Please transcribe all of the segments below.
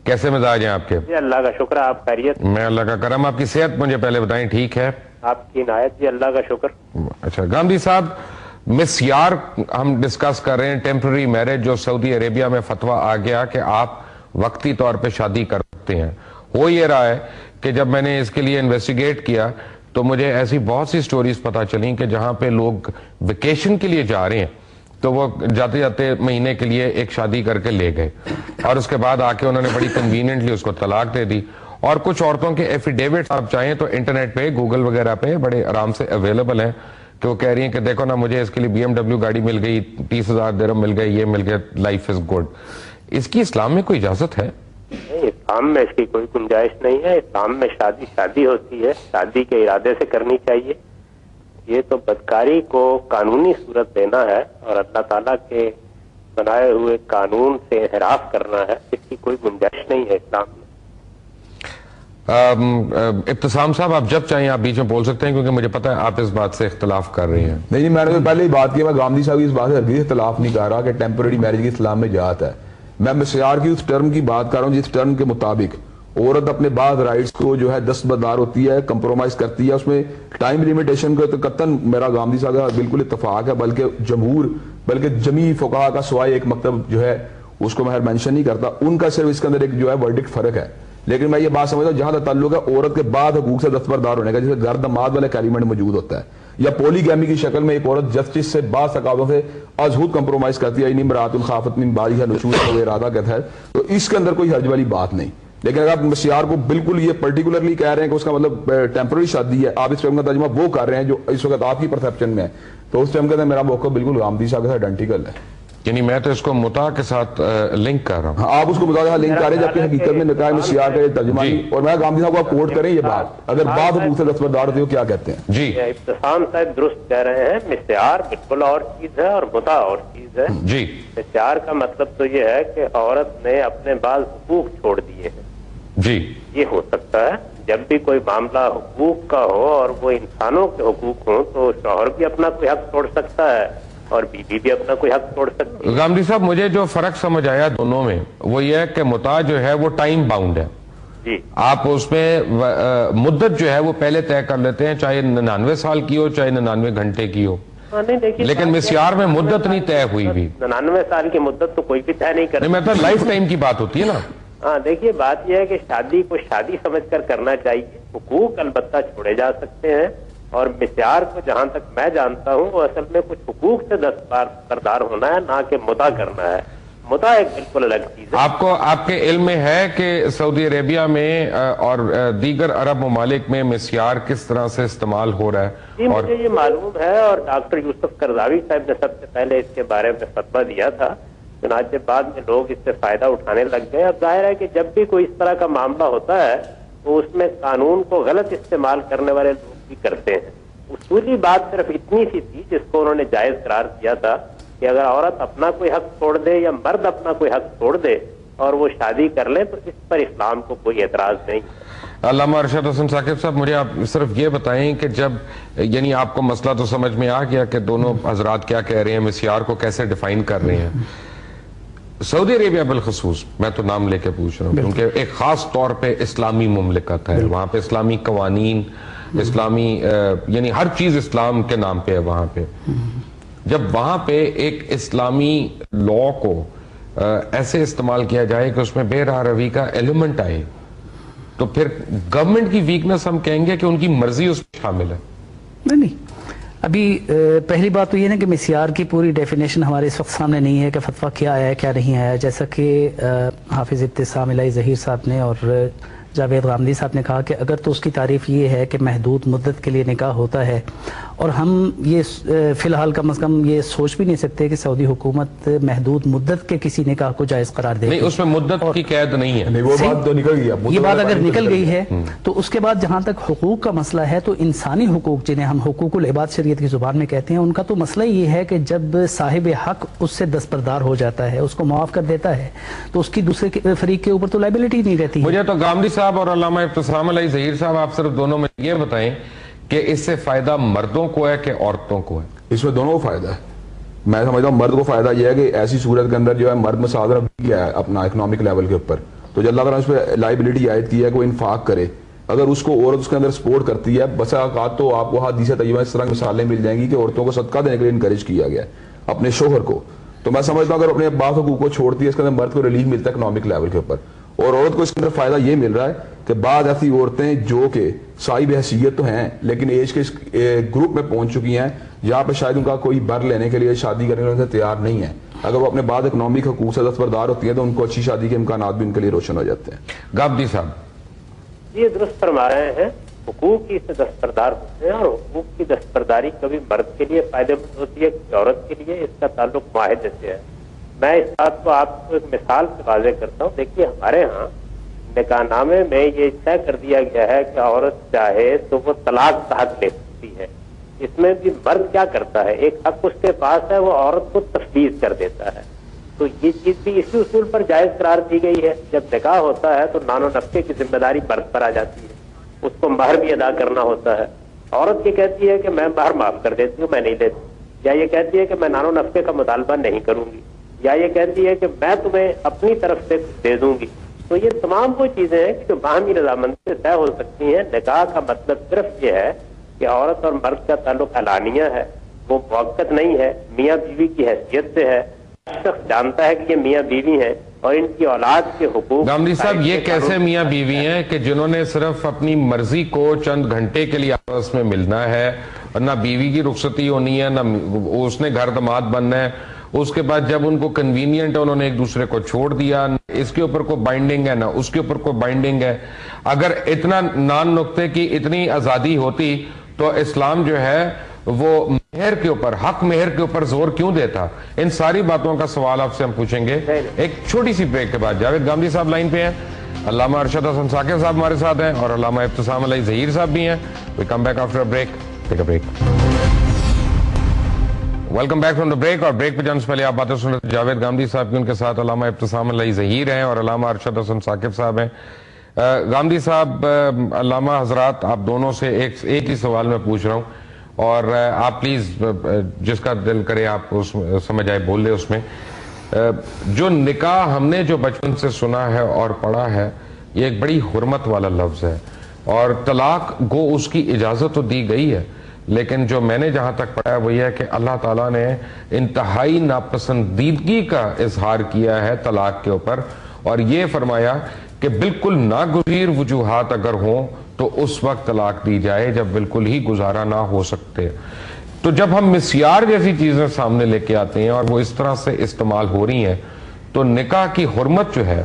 کیسے مزاج ہیں آپ کے؟ جی اللہ کا شکر ہے، آپ خیریت؟ میں اللہ کا کرم. آپ کی صحت مجھے پہلے بتائیں ٹھیک ہے؟ آپ کی عنایت. جی اللہ کا شکر. اچھا گاندھی صاحب، مسیار ہم ڈسکس کر رہے ہیں، ٹیمپرری میرج جو سعودی عربیہ میں فتویٰ آ گیا کہ آپ وقتی طور پہ شادی کر سکتے ہیں. ہو یہ رہا ہے کہ جب میں نے اس کے لیے انویسٹیگیٹ کیا تو مجھے ایسی بہت سی سٹوریز پتا چلیں کہ جہاں پہ لوگ ویکیشن کے لیے جا رہے ہیں تو وہ جاتے جاتے مہینے کے لیے ایک شادی کر کے لے گئے اور اس کے بعد آ کے انہوں نے بڑی کنوینئنٹلی اس کو طلاق دے دی. اور کچھ عورتوں کے ایفیڈیوٹس آپ چاہیں تو انٹرنیٹ پہ گوگل وغیرہ پہ بڑے آرام سے اویلیبل ہیں کہ وہ کہہ رہی ہیں کہ دیکھو نا مجھے اس کے لیے BMW گاڑی مل گئی، 30,000 درہم مل گئی، یہ مل گیا، لائف از گڈ. اس کی اسلام میں کوئی اجازت ہے؟ نہیں، اسلام میں اس کی کوئی گنجائش نہیں ہے. اسلام میں شادی ہوتی ہے، شادی کے ارادے سے کرنی چاہیے. یہ تو بدکاری کو قانونی صورت دینا ہے اور اللہ تعالیٰ کے بنائے ہوئے قانون سے انحراف کرنا ہے. اس کی کوئی گنجائش نہیں ہے اسلام میں. ابتسام صاحب آپ جب چاہیں آپ بیچ میں بول سکتے ہیں کیونکہ مجھے پتا ہے آپ اس بات سے اختلاف کر رہے ہیں. نہیں، میں نے تو پہلے ہی بات کی، میں گاندھی صاحب کی اس بات سے ہرگز اختلاف نہیں کر رہا کہ ٹیمپرری میرج کی اسلام میں جہت ہے. میں مسیار کی اس ٹرم کی بات کر رہا ہوں جس ٹرم کے مطابق عورت اپنے بعض رائٹس کو جو ہے دستبردار ہوتی ہے، کمپرومائز کرتی ہے. اس میں ٹائم لیمیٹیشن کو تو قطعاً میرا گاندھی صاحب کا بالکل اتفاق ہے، بلکہ جمیع فقہا کا سوائے ایک مکتب جو ہے اس کو میں مینشن نہیں کرتا، ان کا صرف اس کے اندر ایک جو ہے ورڈکٹ فرق ہے. لیکن میں یہ بات سمجھتا ہوں جہاں تک تعلق ہے عورت کے بعد حقوق سے دستبردار ہونے کا، جیسے گھر دماد والے ایلیمنٹ موجود ہوتا ہے، یا پولی گیمی کی شکل میں ایک عورت جسٹس سے بعض تقاضوں سے ازہود کمپرومائز کرتی ہے، امرأۃ خافت من بعضها نشوزا و ارادہ کہتا ہے، تو اس کے اندر کوئی حرج والی بات نہیں. لیکن اگر آپ مسیار کو بالکل یہ پرٹیکولرلی کہہ رہے ہیں کہ اس کا مطلب ٹیمپرری شادی ہے، آپ اس ٹرم کا ترجمہ وہ کر رہے ہیں جو اس وقت آپ کی پرسپشن میں ہے، تو اس ٹرم کے اندر میرا موقع بالکل گاندھی صاحب کے ساتھ آئیڈینٹیکل ہے. یعنی میں تو اس کو متع کے ساتھ لنک کر رہا ہوں. آپ اس کو متع کے ساتھ لنک کر رہے ہیں جبکہ حقیقت میں نکاح مسیار کا یہ ترجمہ نہیں. اور میں گاندھی صاحب کو کوٹ کریں یہ بات، اگر بعض حقوق سے دستبردار ہوتی ہے کیا کہتے ہیں؟ جی ابتسام صاحب درست کہہ رہے ہیں، مسیار بالکل اور چیز ہے اور متع اور چیز ہے. جی مسیار کا مطلب تو یہ ہے کہ عورت نے اپنے بعض حقوق چھوڑ دیے ہیں. جی یہ ہو سکتا ہے جب بھی کوئی معاملہ حقوق کا ہو اور وہ انسانوں کے حقوق ہوں تو شوہر بھی اپنا کوئی حق چھوڑ سکتا ہے اور بیوی بھی اپنا کوئی حق چھوڑ سکتی ہے. گاندھی صاحب مجھے جو فرق سمجھ آیا دونوں میں وہ یہ ہے کہ متع جو ہے وہ ٹائم باؤنڈ ہے. جی آپ اس میں مدت جو ہے وہ پہلے طے کر لیتے ہیں، چاہے 99 سال کی ہو چاہے 99 گھنٹے کی ہو. لیکن مسیار میں مدت نہیں طے ہوئی بھی. 99 سال کی مدت تو کوئی بھی طے نہیں کرتا. میں تو لائف ٹائم کی بات ہوتی ہے نا. ہاں دیکھیے بات یہ ہے کہ شادی کو شادی سمجھ کر کرنا چاہیے. حقوق البتہ چھوڑے جا سکتے ہیں اور مسیار کو جہاں تک میں جانتا ہوں وہ اصل میں کچھ حقوق سے دستبردار ہونا ہے، نہ کہ متع کرنا ہے. متع ایک بالکل الگ چیز ہے. آپ کے علم میں ہے کہ سعودی عربیہ میں اور دیگر عرب ممالک میں مسیار کس طرح سے استعمال ہو رہا ہے؟ جی مجھے یہ معلوم ہے اور ڈاکٹر یوسف قرضاوی صاحب نے سب سے پہلے اس کے بارے میں فتویٰ دیا تھا، چنانچہ بعد میں لوگ اس سے فائدہ اٹھانے لگ گئے. اب ظاہر ہے کہ جب بھی کوئی اس طرح کا معاملہ ہوتا ہے تو اس میں قانون کو غلط استعمال کرنے والے لوگ بھی کرتے ہیں. اصولی بات صرف اتنی سی تھی جس کو انہوں نے جائز قرار دیا تھا کہ اگر عورت اپنا کوئی حق چھوڑ دے یا مرد اپنا کوئی حق چھوڑ دے اور وہ شادی کر لیں تو اس پر اسلام کو کوئی اعتراض نہیں. علامہ ارشد حسن ثاقب صاحب مجھے آپ صرف یہ بتائیں کہ جب یعنی آپ کو مسئلہ تو سمجھ میں آ گیا کہ دونوں حضرات کیا کہہ رہے ہیں، مسیار کو کیسے ڈیفائن کر رہے ہیں. سعودی عربیہ بالخصوص میں تو نام لے کے پوچھ رہا ہوں کیونکہ ایک خاص طور پہ اسلامی مملکت ہے، وہاں پہ اسلامی قوانین، اسلامی یعنی ہر چیز اسلام کے نام پہ ہے وہاں پہ. جب وہاں پہ ایک اسلامی لا کو ایسے استعمال کیا جائے کہ اس میں بے راہ روی کا ایلیمنٹ آئے تو پھر گورنمنٹ کی ویکنس ہم کہیں گے کہ ان کی مرضی اس میں شامل ہے. نہیں ابھی پہلی بات تو یہ نا کہ مسیار کی پوری ڈیفینیشن ہمارے اس وقت سامنے نہیں ہے کہ فتویٰ کیا آیا ہے کیا نہیں آیا. جیسا کہ حافظ ابتسام الہی ظہیر صاحب نے اور جاوید غامدی صاحب نے کہا کہ اگر تو اس کی تعریف یہ ہے کہ محدود مدت کے لیے نکاح ہوتا ہے اور ہم یہ فی الحال کم از کم یہ سوچ بھی نہیں سکتے کہ سعودی حکومت محدود مدت کے کسی نکاح کو جائز قرار دے. نہیں اس میں مدت کی قید نہیں ہے. وہ بات تو نکل گئی. یہ بات اگر نکل گئی ہے تو اس کے بعد جہاں تک حقوق کا مسئلہ ہے تو انسانی حقوق جنہیں ہم حقوق العباد شریعت کی زبان میں کہتے ہیں ان کا تو مسئلہ یہ ہے کہ جب صاحب حق اس سے دستبردار ہو جاتا ہے، اس کو معاف کر دیتا ہے تو اس کی دوسرے فریق کے اوپر تو لائبلٹی نہیں رہتی. مجھے تو غامدی صاحب اور علامہ ابتسام الہی ظہیر صاحب آپ صرف دونوں میں یہ بتائیں کہ اس سے فائدہ مردوں کو ہے کہ عورتوں کو ہے؟ اس میں دونوں کو فائدہ ہے. میں سمجھتا ہوں مرد کو فائدہ یہ ہے کہ ایسی صورت کے اندر جو ہے مرد مساعدہ کیا ہے اپنا اکنامک لیول کے اوپر، تو جو اللہ تعالیٰ نے اس پہ لائبلٹی عائد کی ہے کہ وہ انفاق کرے، اگر اس کو عورت اس کے اندر سپورٹ کرتی ہے، بس اوقات تو آپ کو حدیث طیبہ اس طرح کی مثالیں مل جائیں گی کہ عورتوں کو صدقہ دینے کے لیے انکریج کیا گیا ہے اپنے شوہر کو. تو میں سمجھتا ہوں اگر اپنے بعض حقوق کو چھوڑتی ہے، اس کے اندر مرد کو ریلیف ملتا ہے اکنامک لیول کے اوپر، اور عورت کو اس کے اندر فائدہ یہ مل رہا ہے کہ بعض ایسی عورتیں جو کہ صاحب حیثیت تو ہیں لیکن ایج کے گروپ میں پہنچ چکی ہیں جہاں پہ شاید ان کا کوئی بر لینے کے لیے، شادی کرنے کے لیے تیار نہیں ہے، اگر وہ اپنے بعد اکنامک حقوق سے دستبردار ہوتی ہیں تو ان کو اچھی شادی کے امکانات بھی ان کے لیے روشن ہو جاتے ہیں. غامدی صاحب یہ درست فرما رہے ہیں، حقوق کی سے دستبردار ہوتے ہیں، اور حقوق کی دستبرداری کبھی مرد کے لیے فائدہ مند ہوتی ہے کبھی عورت کے لیے، اس کا تعلق معاہدے سے ہے. میں اس بات کو آپ کو ایک مثال سے واضح کرتا ہوں. دیکھیے ہمارے ہاں نکاح نامے میں یہ طے کر دیا گیا ہے کہ عورت چاہے تو وہ طلاق کا حق لے سکتی ہے. اس میں بھی مرد کیا کرتا ہے، ایک حق اس کے پاس ہے، وہ عورت کو تفویض کر دیتا ہے. تو یہ چیز بھی اسی اصول پر جائز قرار دی گئی ہے. جب نکاح ہوتا ہے تو نان و نفقے کی ذمہ داری مرد پر آ جاتی ہے، اس کو مہر بھی ادا کرنا ہوتا ہے. عورت یہ کہتی ہے کہ میں مہر معاف کر دیتی ہوں، میں نہیں لیتی، یا یہ کہتی ہے کہ میں نان و نفقے کا مطالبہ نہیں کروں گی، یا یہ کہتی ہے کہ میں تمہیں اپنی طرف سے دے دوں گی. تو یہ تمام وہ چیزیں ہیں کہ جو باہمی رضامندی سے طے ہو سکتی ہیں. نکاح کا مطلب صرف یہ ہے کہ عورت اور مرد کا تعلق علانیہ ہے، وہ موقت نہیں ہے، میاں بیوی کی حیثیت سے ہے. شخص جانتا ہے کہ یہ میاں بیوی ہیں اور ان کی اولاد کے حقوق. غامدی صاحب یہ کیسے میاں بیوی ہیں کہ جنہوں نے صرف اپنی مرضی کو چند گھنٹے کے لیے آپس میں ملنا ہے، اور نہ بیوی کی رخصتی ہونی ہے، نہ اس نے گھر داماد بننا ہے، اس کے بعد جب ان کو کنوینئنٹ ہے انہوں نے ایک دوسرے کو چھوڑ دیا، اس کے اوپر کوئی بائنڈنگ ہے نہ اس کے اوپر کوئی بائنڈنگ ہے. اگر اتنا نان نقطے کی اتنی آزادی ہوتی تو اسلام جو ہے وہ مہر کے اوپر، حق مہر کے اوپر زور کیوں دیتا؟ ان ساری باتوں کا سوال آپ سے ہم پوچھیں گے ایک چھوٹی سی بریک کے بعد. جاوید غامدی صاحب لائن پہ ہیں، علامہ ارشد حسن ثاقب صاحب ہمارے ساتھ ہیں، اور علامہ ابتسام علیہ ظہیر صاحب بھی ہیں. We come back after break. Take a break. Welcome back from the break. اور بریک پہ جانے سے پہلے آپ باتیں سن رہے جاوید غامدی صاحب کی، ان کے ساتھ علامہ ابتسام علیہ ظہیر ہیں اور علامہ ارشد حسن ثاقب صاحب ہیں. غامدی صاحب، علامہ حضرات، آپ دونوں سے ایک ہی سوال میں پوچھ رہا ہوں، اور آپ پلیز جس کا دل کرے آپ اس سمجھ آئے بول لے. اس میں جو نکاح ہم نے جو بچپن سے سنا ہے اور پڑھا ہے، یہ ایک بڑی حرمت والا لفظ ہے، اور طلاق گو اس کی اجازت تو دی گئی ہے، لیکن جو میں نے جہاں تک پڑھا ہے وہ یہ ہے کہ اللہ تعالیٰ نے انتہائی ناپسندیدگی کا اظہار کیا ہے طلاق کے اوپر، اور یہ فرمایا کہ بالکل ناگزیر وجوہات اگر ہوں تو اس وقت طلاق دی جائے جب بالکل ہی گزارا نہ ہو سکتے. تو جب ہم مسیار جیسی چیزیں سامنے لے کے آتے ہیں اور وہ اس طرح سے استعمال ہو رہی ہیں تو نکاح کی حرمت جو ہے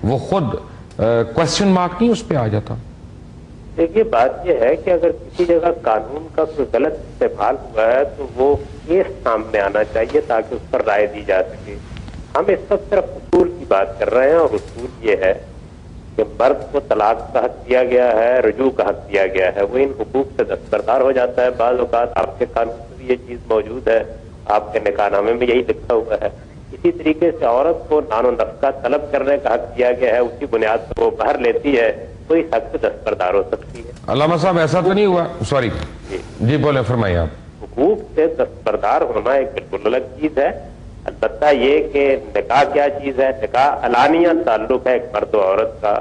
وہ خود کوسچن مارک نہیں اس پہ آ جاتا؟ دیکھیے بات یہ ہے کہ اگر کسی جگہ قانون کا کوئی غلط استعمال ہوا ہے تو وہ کیس سامنے آنا چاہیے تاکہ اس پر رائے دی جا سکے. ہم اس وقت صرف اصول کی بات کر رہے ہیں، اور اصول یہ ہے کہ مرد کو طلاق کا حق دیا گیا ہے، رجوع کا حق دیا گیا ہے، وہ ان حقوق سے دستبردار ہو جاتا ہے. بعض اوقات آپ کے قانون میں بھی یہ چیز موجود ہے، آپ کے نکاح نامے میں یہی لکھا ہوا ہے. اسی طریقے سے عورت کو نان و نفقہ طلب کرنے کا حق دیا گیا ہے، اسی بنیاد پر وہ مہر لیتی ہے تو اس حق سے دستبردار ہو سکتی ہے. علامہ صاحب ایسا تو نہیں ہوا؟ سوری جی بولیں، فرمائیے آپ. حقوق سے دستبردار ہونا ایک بالکل الگ چیز ہے. البتہ یہ کہ نکاح کیا چیز ہے، نکاح علانیہ تعلق ہے ایک مرد و عورت کا.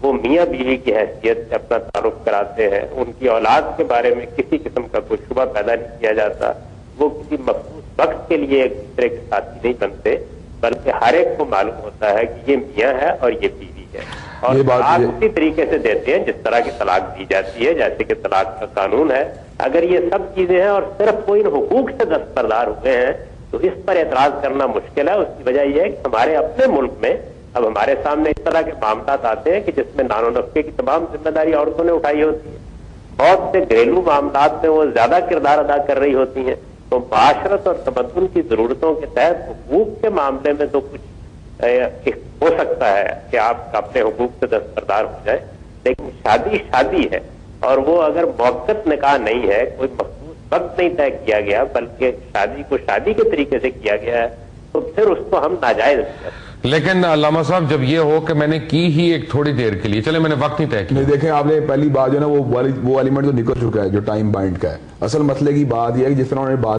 وہ میاں بیوی کی حیثیت سے اپنا تعارف کراتے ہیں، ان کی اولاد کے بارے میں کسی قسم کا کوئی شبہ پیدا نہیں کیا جاتا. وہ کسی مخصوص وقت کے لیے ایک دوسرے کے ساتھی نہیں بنتے، بلکہ ہر ایک کو معلوم ہوتا ہے کہ یہ میاں ہے اور یہ بیوی ہے، اور طلاق اسی طریقے سے دیتے ہیں جس طرح کی طلاق دی جاتی ہے جیسے کہ طلاق کا قانون ہے. اگر یہ سب چیزیں ہیں اور صرف وہ ان حقوق سے دستبردار ہوئے ہیں تو اس پر اعتراض کرنا مشکل ہے. اس کی وجہ یہ ہے کہ ہمارے اپنے ملک میں اب ہمارے سامنے اس طرح کے معاملات آتے ہیں کہ جس میں نان و نفقے کی تمام ذمہ داری عورتوں نے اٹھائی ہوتی ہے. بہت سے گھریلو معاملات میں وہ زیادہ کردار ادا کر رہی ہوتی ہیں. تو معاشرت اور تمدن کی ضرورتوں کے تحت حقوق کے معاملے میں تو کچھ ہو سکتا ہے کہ آپ اپنے حقوق سے دستبردار ہو جائیں، لیکن شادی شادی ہے، اور وہ اگر موقت نکاح نہیں ہے، کوئی مخصوص وقت نہیں طے کیا گیا بلکہ شادی کو شادی کے طریقے سے کیا گیا ہے، تو پھر اس کو ہم ناجائز نہیں کرتے. لیکن علامہ صاحب جب یہ ہو کہ میں نے کی ہی ایک تھوڑی دیر کے لیے، چلے میں نے وقت نہیں طے کیا. دیکھیں آپ نے پہلی بات جو ہے نا وہ ایلیمنٹ تو نکل چکا ہے جو ٹائم بائنڈ کا ہے. اصل مسئلے کی بات یہ ہے کہ جس طرح انہوں نے بات